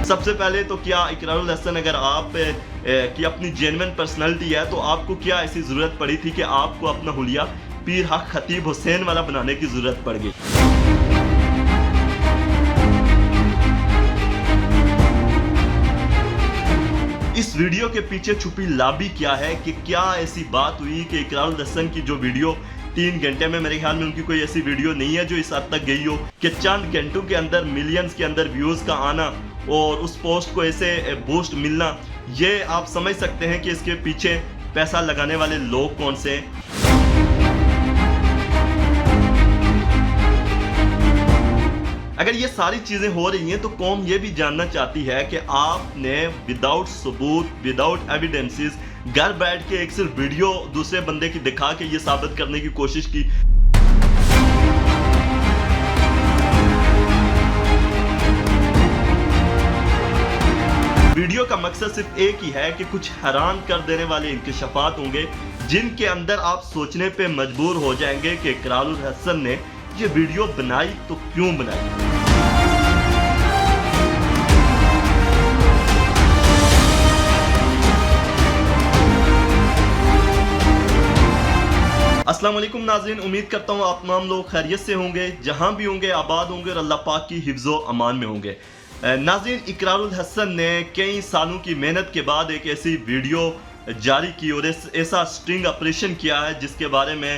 سب سے پہلے تو کیا اقرار الحسن اگر آپ کی اپنی جینوین پرسنالٹی ہے تو آپ کو کیا ایسی ضرورت پڑی تھی کہ آپ کو اپنا حلیہ پیر حق خطیب حسین والا بنانے کی ضرورت پڑ گئی؟ اس ویڈیو کے پیچھے چھپی لابی کیا ہے کہ کیا ایسی بات ہوئی کہ اقرار الحسن کی جو ویڈیو 3 گھنٹے میں، میرے خیال میں ان کی کوئی ایسی ویڈیو نہیں ہے جو اس حد تک گئی ہو کہ چند گھنٹوں کے اندر ملینز کے اندر ویوز کا آنا اور اس پوسٹ کو ایسے بوسٹ ملنا، یہ آپ سمجھ سکتے ہیں کہ اس کے پیچھے پیسہ لگانے والے لوگ کون سے ہیں۔ اگر یہ ساری چیزیں ہو رہی ہیں تو قوم یہ بھی جاننا چاہتی ہے کہ آپ نے وداؤٹ ثبوت، وداؤٹ ایویڈنسز، گھر بیٹھ کے ایک صرف ویڈیو دوسرے بندے کی دکھا کے یہ ثابت کرنے کی کوشش کی۔ ویڈیو کا مقصد صرف ایک ہی ہے کہ کچھ حیران کر دینے والے انکشافات ہوں گے جن کے اندر آپ سوچنے پہ مجبور ہو جائیں گے کہ اقرار الحسن نے یہ ویڈیو بنائی تو کیوں بنائی۔ السلام علیکم ناظرین، امید کرتا ہوں آپ تمام لوگ خیریت سے ہوں گے، جہاں بھی ہوں گے آباد ہوں گے اور اللہ پاک کی حفظ و امان میں ہوں گے۔ ناظرین، اقرار الحسن نے کئی سالوں کی محنت کے بعد ایک ایسی ویڈیو جاری کی اور ایسا سٹرنگ آپریشن کیا ہے جس کے بارے میں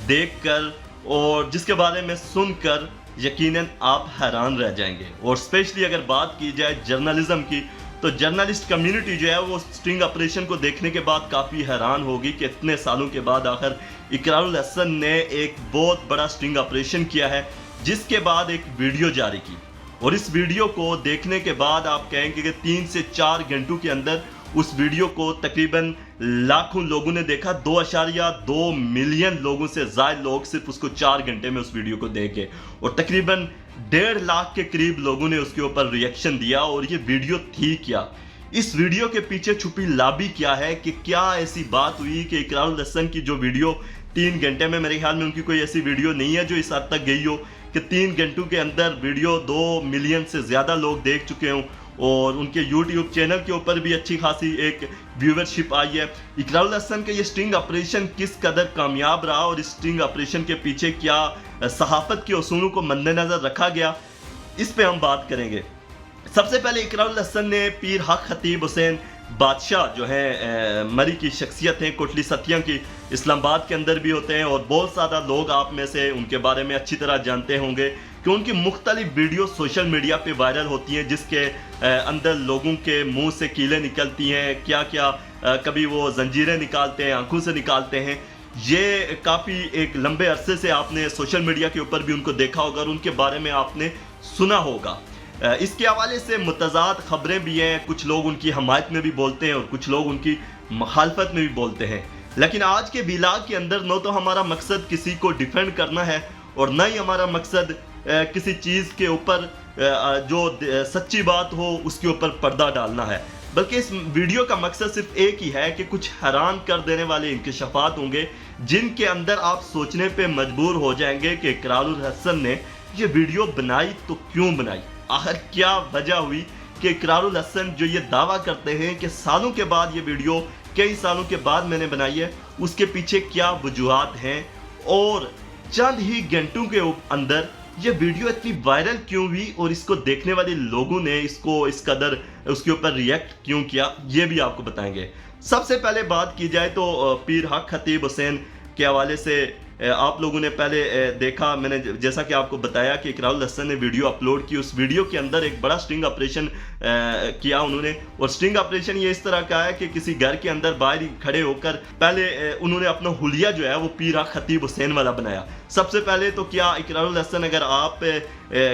دیکھ کر اور جس کے بارے میں سن کر یقیناً آپ حیران رہ جائیں گے۔ اور اسپیشلی اگر بات کی جائے جرنلزم کی تو جرنلسٹ کمیونٹی جو ہے وہ سٹرنگ آپریشن کو دیکھنے کے بعد کافی حیران ہوگی کہ اتنے سالوں کے بعد آخر اقرار الحسن نے ایک بہت بڑا سٹرنگ آپریشن کیا ہے، جس کے بعد ایک ویڈیو جاری کی۔ اور اس ویڈیو کو دیکھنے کے بعد آپ کہیں گے کہ 3 سے 4 گھنٹوں کے اندر اس ویڈیو کو تقریباً لاکھوں لوگوں نے دیکھا۔ 2.2 ملین لوگوں سے زائد لوگ صرف اس کو 4 گھنٹے میں اس ویڈیو کو دیکھے اور تقریباً 1.5 لاکھ کے قریب لوگوں نے اس کے اوپر ریئیکشن دیا۔ اور یہ ویڈیو تھی کیا؟ اس ویڈیو کے پیچھے چھپی لابی کیا ہے کہ کیا ایسی بات ہوئی کہ اقرار الحسن کی جو ویڈیو 3 گھنٹے میں، میرے خیال میں ان کی کوئی ایسی ویڈیو نہیں ہے جو اس حد تک گئی ہو کہ 3 گھنٹوں کے اندر ویڈیو 2 ملین سے زیادہ لوگ دیکھ چکے ہوں اور ان کے یوٹیوب چینل کے اوپر بھی اچھی خاصی ایک ویورشپ آئی ہے۔ اقرار الحسن کا یہ سٹرنگ آپریشن کس قدر کامیاب رہا اور اس سٹرنگ آپریشن کے پیچھے کیا صحافت کے اصولوں کو مد نظر رکھا گیا، اس پہ ہم بات کریں گے۔ سب سے پہلے اقرار الحسن نے پیر حق خطیب حسین بادشاہ جو ہیں مری کی شخصیت ہیں، کوٹلی ستیاں کی، اسلام آباد کے اندر بھی ہوتے ہیں اور بہت زیادہ لوگ آپ میں سے ان کے بارے میں اچھی طرح جانتے ہوں گے کہ ان کی مختلف ویڈیو سوشل میڈیا پہ وائرل ہوتی ہیں جس کے اندر لوگوں کے منہ سے کیلیں نکلتی ہیں، کیا کبھی وہ زنجیریں نکالتے ہیں، آنکھوں سے نکالتے ہیں۔ یہ کافی ایک لمبے عرصے سے آپ نے سوشل میڈیا کے اوپر بھی ان کو دیکھا ہوگا اور ان کے بارے میں آپ نے سنا ہوگا۔ اس کے حوالے سے متضاد خبریں بھی ہیں، کچھ لوگ ان کی حمایت میں بھی بولتے ہیں اور کچھ لوگ ان کی مخالفت میں بھی بولتے ہیں۔ لیکن آج کے ویلاگ کے اندر نہ تو ہمارا مقصد کسی کو ڈیفینڈ کرنا ہے اور نہ ہی ہمارا مقصد کسی چیز کے اوپر جو سچی بات ہو اس کے اوپر پردہ ڈالنا ہے، بلکہ اس ویڈیو کا مقصد صرف ایک ہی ہے کہ کچھ حیران کر دینے والے انکشافات ہوں گے جن کے اندر آپ سوچنے پہ مجبور ہو جائیں گے کہ اقرار الحسن نے یہ ویڈیو بنائی تو کیوں بنائی۔ آخر کیا وجہ ہوئی کہ اقرار الحسن جو یہ دعویٰ کرتے ہیں کہ سالوں کے بعد یہ ویڈیو کئی سالوں کے بعد میں نے بنائی ہے، اس کے پیچھے کیا وجوہات ہیں اور چند ہی گھنٹوں کے اندر یہ ویڈیو اتنی وائرل کیوں ہوئی اور اس کو دیکھنے والے لوگوں نے اس کو اس قدر اس کے اوپر ریئیکٹ کیوں کیا، یہ بھی آپ کو بتائیں گے۔ سب سے پہلے بات کی جائے تو پیر حق خطیب حسین کے حوالے سے آپ لوگوں نے پہلے دیکھا، میں نے جیسا کہ آپ کو بتایا کہ اقرار الحسن نے ویڈیو اپلوڈ کی، اس ویڈیو کے اندر ایک بڑا سٹرنگ آپریشن کیا انہوں نے، اور سٹرنگ آپریشن یہ اس طرح کا ہے کہ کسی گھر کے اندر باہر کھڑے ہو کر پہلے انہوں نے اپنا حلیہ جو ہے وہ پیر حق خطیب حسین والا بنایا۔ سب سے پہلے تو کیا اقرار الحسن اگر آپ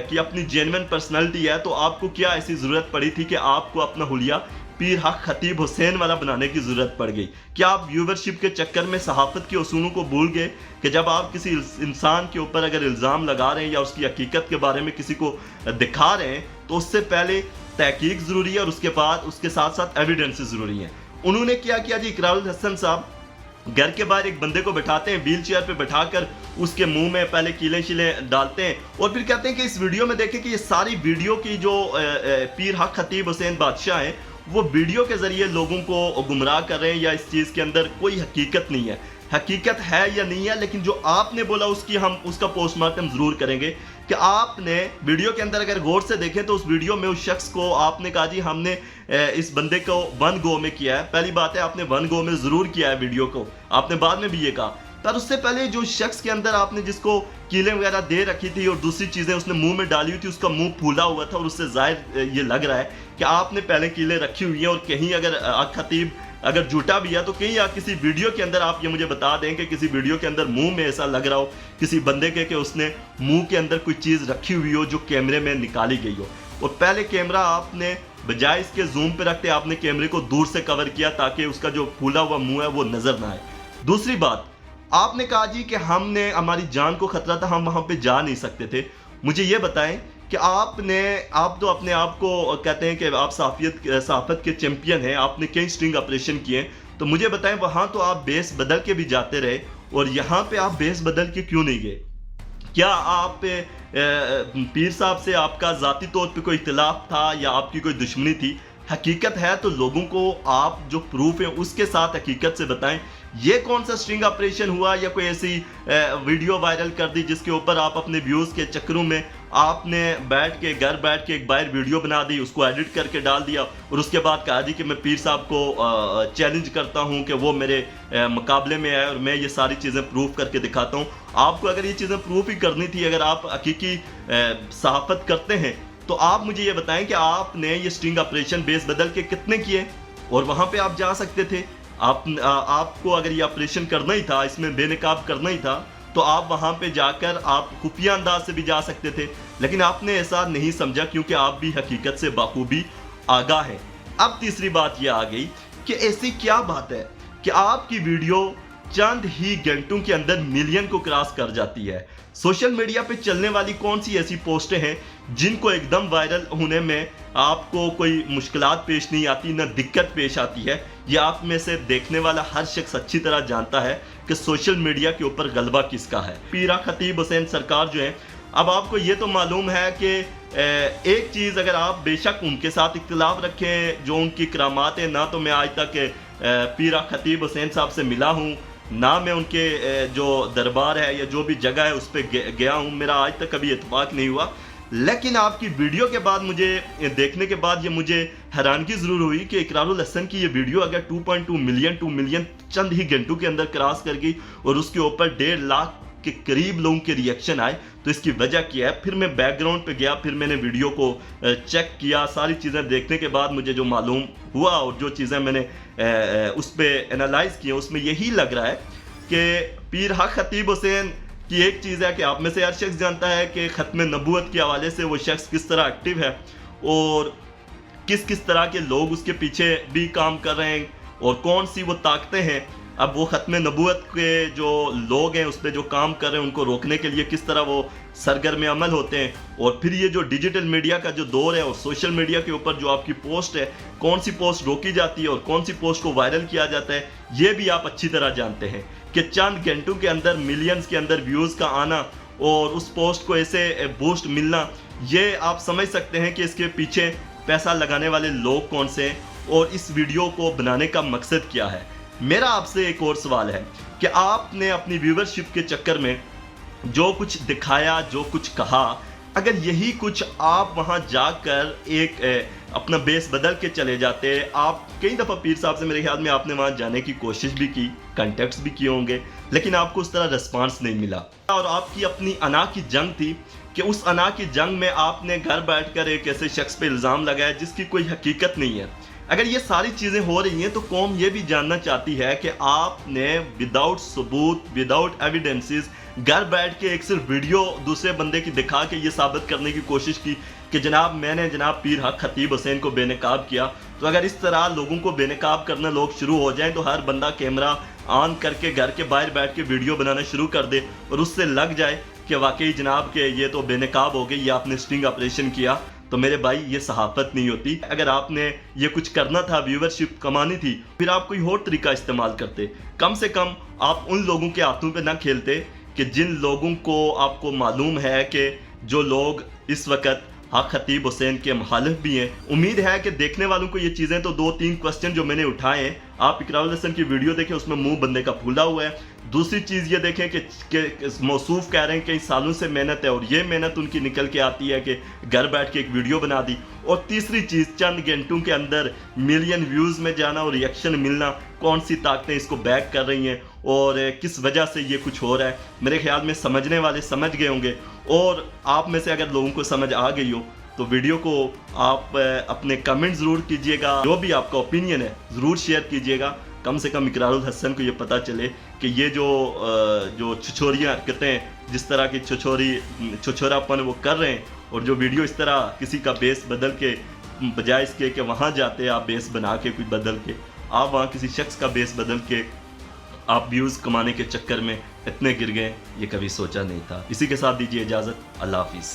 کی اپنی جینوین پرسنالٹی ہے تو آپ کو کیا ایسی ضرورت پڑی تھی کہ آپ کو اپنا حلیہ پیر حق خطیب حسین والا بنانے کی ضرورت پڑ گئی؟ کیا آپ ویورشپ کے چکر میں صحافت کے اصولوں کو بھول گئے کہ جب آپ کسی انسان کے اوپر اگر الزام لگا رہے ہیں یا اس کی حقیقت کے بارے میں کسی کو دکھا رہے ہیں تو اس سے پہلے تحقیق ضروری ہے اور اس کے ساتھ ساتھ ایویڈنس ضروری ہیں۔ انہوں نے کیا کیا جی، اقرار الحسن صاحب घर के बाहर एक बंदे को बैठाते हैं, व्हील चेयर पे बैठा कर उसके मुंह में पहले कीले शीले डालते हैं और फिर कहते हैं कि इस वीडियो में देखें कि ये सारी वीडियो की जो पीर हक खतीब हुसैन बादशाह हैं वो वीडियो के ज़रिए लोगों को गुमराह कर रहे हैं या इस चीज़ के अंदर कोई हकीकत नहीं है। हकीकत है या नहीं है, लेकिन जो आपने बोला उसका पोस्टमार्टम ज़रूर करेंगे कि आपने वीडियो के अंदर अगर गौर से देखें तो उस वीडियो में उस शख्स को आपने कहा जी हमने इस बंदे को वन गो में किया है। पहली बात है आपने वन गो में ज़रूर किया है वीडियो को, आपने बाद में भी ये कहा। पर उससे पहले जो शख्स के अंदर आपने जिसको कीलें वगैरह दे रखी थी और दूसरी चीज़ें उसने मुंह में डाली हुई थी, उसका मुंह फूला हुआ था और उससे जाहिर ये लग रहा है कि आपने पहले कीलें रखी हुई हैं और कहीं अगर खतीब अगर झूठा भी है तो कहीं या किसी वीडियो के अंदर आप ये मुझे बता दें कि किसी वीडियो के अंदर मुंह में ऐसा लग रहा हो किसी बंदे के कि उसने मुंह के अंदर कोई चीज़ रखी हुई हो जो कैमरे में निकाली गई हो। और पहले कैमरा आपने बजाय इसके जूम पे रखते आपने कैमरे को दूर से कवर किया ताकि उसका जो फूला हुआ मुंह है वो नजर ना आए। दूसरी बात, आपने कहा जी कि हमारी जान को खतरा था, हम वहां पे जा नहीं सकते थे। मुझे ये बताएं कि आप तो अपने आप को कहते हैं कि आप सहाफत के चैंपियन हैं, आपने कई स्टिंग ऑपरेशन किए, तो मुझे बताएं वहां तो आप बेस बदल के भी जाते रहे और यहाँ पे आप बेस बदल के क्यों नहीं गए? क्या आप पीर साहब से आपका ज़ाती तौर पे कोई इख्तिलाफ था या आपकी कोई दुश्मनी थी? हकीकत है तो लोगों को आप जो प्रूफ है उसके साथ हकीकत से बताएं। ये कौन सा स्ट्रिंग ऑपरेशन हुआ या कोई ऐसी वीडियो वायरल कर दी जिसके ऊपर आप अपने व्यूज़ के चक्करों में आपने घर बैठ के एक बार वीडियो बना दी, उसको एडिट करके डाल दिया और उसके बाद कहा जी कि मैं पीर साहब को चैलेंज करता हूं कि वो मेरे मुकाबले में आए और मैं ये सारी चीज़ें प्रूफ करके दिखाता हूं। आपको अगर ये चीज़ें प्रूफ ही करनी थी, अगर आप हकीकी सहाफत करते हैं तो आप मुझे ये बताएं कि आपने ये स्टिंग ऑपरेशन बेस बदल के कितने किए और वहाँ पे आप जा सकते थे। आपको अगर ये ऑपरेशन करना ही था, इसमें बेनकाब करना ही था, तो आप वहाँ पे जाकर आप खुफिया अंदाज से भी जा सकते थे, लेकिन आपने ऐसा नहीं समझा क्योंकि आप भी हकीकत से बाखूबी आगाह हैं। अब तीसरी बात ये आ गई कि ऐसी क्या बात है कि आपकी वीडियो चंद ही घंटों के अंदर मिलियन को क्रॉस कर जाती है। सोशल मीडिया पे चलने वाली कौन सी ऐसी पोस्टें हैं जिनको एकदम वायरल होने में आपको कोई मुश्किलात पेश नहीं आती, ना दिक्कत पेश आती है? ये आप में से देखने वाला हर शख्स अच्छी तरह जानता है कि सोशल मीडिया के ऊपर गलबा किसका है। पीरा खतीब हुसैन सरकार जो है, अब आपको ये तो मालूम है कि एक चीज़ अगर आप बेशक उनके साथ इख्तिलाफ रखें, जो उनकी करामात है, ना तो मैं आज तक पीरा खतीब हुसैन साहब से मिला हूँ, ना मैं उनके जो दरबार है या जो भी जगह है उस पर गया हूँ, मेरा आज तक कभी इत्तेफाक नहीं हुआ। लेकिन आपकी वीडियो के बाद मुझे देखने के बाद ये मुझे हैरानगी ज़रूर हुई कि इकरारुल हसन की ये वीडियो अगर 2.2 मिलियन चंद ही घंटों के अंदर क्रॉस कर गई और उसके ऊपर 1.5 लाख के करीब लोगों के रिएक्शन आए, तो इसकी वजह क्या है? फिर मैं बैकग्राउंड पे गया, फिर मैंने वीडियो को चेक किया, सारी चीज़ें देखने के बाद मुझे जो मालूम हुआ और जो चीज़ें मैंने उस पर एनालाइज की उसमें यही लग रहा है कि पीर हक खतीब हुसैन की एक चीज़ है कि आप में से हर शख्स जानता है कि ख़त्म नबूवत के हवाले से वो शख्स किस तरह एक्टिव है और किस तरह के लोग उसके पीछे भी काम कर रहे हैं और कौन सी वो ताकतें हैं। अब वो ख़त्म नबूवत के जो लोग हैं उस पर जो काम कर रहे हैं उनको रोकने के लिए किस तरह वो सरगर्म अमल होते हैं, और फिर ये जो डिजिटल मीडिया का जो दौर है और सोशल मीडिया के ऊपर जो आपकी पोस्ट है, कौन सी पोस्ट रोकी जाती है और कौन सी पोस्ट को वायरल किया जाता है, ये भी आप अच्छी तरह जानते हैं कि चंद घंटों के अंदर मिलियंस के अंदर व्यूज़ का आना और उस पोस्ट को ऐसे बूस्ट मिलना, ये आप समझ सकते हैं कि इसके पीछे पैसा लगाने वाले लोग कौन से हैं और इस वीडियो को बनाने का मकसद क्या है। मेरा आपसे एक और सवाल है कि आपने अपनी व्यूवरशिप के चक्कर में जो कुछ दिखाया, जो कुछ कहा, अगर यही कुछ आप वहां जाकर एक अपना बेस बदल के चले जाते, आप कई दफ़ा पीर साहब से मेरे ख्याल में आपने वहां जाने की कोशिश भी की, कॉन्टेक्ट्स भी किए होंगे, लेकिन आपको उस तरह रिस्पांस नहीं मिला और आपकी अपनी अना की जंग थी कि उस अना की जंग में आपने घर बैठकर एक ऐसे शख्स पे इल्ज़ाम लगाया जिसकी कोई हकीकत नहीं है। अगर ये सारी चीज़ें हो रही हैं तो कौम ये भी जानना चाहती है कि आपने विदाउट सबूत, विदाउट एविडेंसेस, घर बैठ के एक सिर्फ वीडियो दूसरे बंदे की दिखा के ये साबित करने की कोशिश की कि मैंने जनाब पीर हक खतीब हुसैन को बेनकाब किया। तो अगर इस तरह लोगों को बेनकाब करना लोग शुरू हो जाएं तो हर बंदा कैमरा ऑन करके घर के बाहर बैठ के वीडियो बनाना शुरू कर दे और उससे लग जाए कि वाकई जनाब के ये तो बेनकाब हो गई, ये आपने स्टिंग ऑपरेशन किया, तो मेरे भाई ये सहाफत नहीं होती। अगर आपने ये कुछ करना था, व्यूवरशिप कमानी थी, फिर आप कोई और तरीका इस्तेमाल करते। कम से कम आप उन लोगों के हाथों पे ना खेलते कि जिन लोगों को आपको मालूम है कि जो लोग इस वक्त हाँ खतीब हुसैन के मुखालिफ भी हैं। उम्मीद है कि देखने वालों को ये चीज़ें, तो 2-3 क्वेश्चन जो मैंने उठाए हैं, आप इकरारुल हसन की वीडियो देखें, उसमें मुंह बंदे का फूला हुआ है। दूसरी चीज़ ये देखें कि मौसूफ कह रहे हैं कई सालों से मेहनत है, और ये मेहनत उनकी निकल के आती है कि घर बैठ के एक वीडियो बना दी। और तीसरी चीज़, चंद घंटों के अंदर मिलियन व्यूज़ में जाना और रिएक्शन मिलना, कौन सी ताकतें इसको बैक कर रही हैं और किस वजह से ये कुछ हो रहा है। मेरे ख्याल में समझने वाले समझ गए होंगे, और आप में से अगर लोगों को समझ आ गई हो तो वीडियो को आप अपने कमेंट ज़रूर कीजिएगा, जो भी आपका ओपिनियन है ज़रूर शेयर कीजिएगा। कम से कम इकरारुल हसन को ये पता चले कि ये जो छुछोरियाँ हरकतें, जिस तरह की छुछोरापन वो कर रहे हैं, और जो वीडियो इस तरह किसी का बेस बदल के, बजाय इसके कि वहाँ जाते आप बेस बना के कुछ बदल के, आप वहाँ किसी शख्स का बेस बदल के आप व्यूज़ कमाने के चक्कर में इतने गिर गए, ये कभी सोचा नहीं था। इसी के साथ दीजिए इजाज़त। अल्लाह हाफिज़।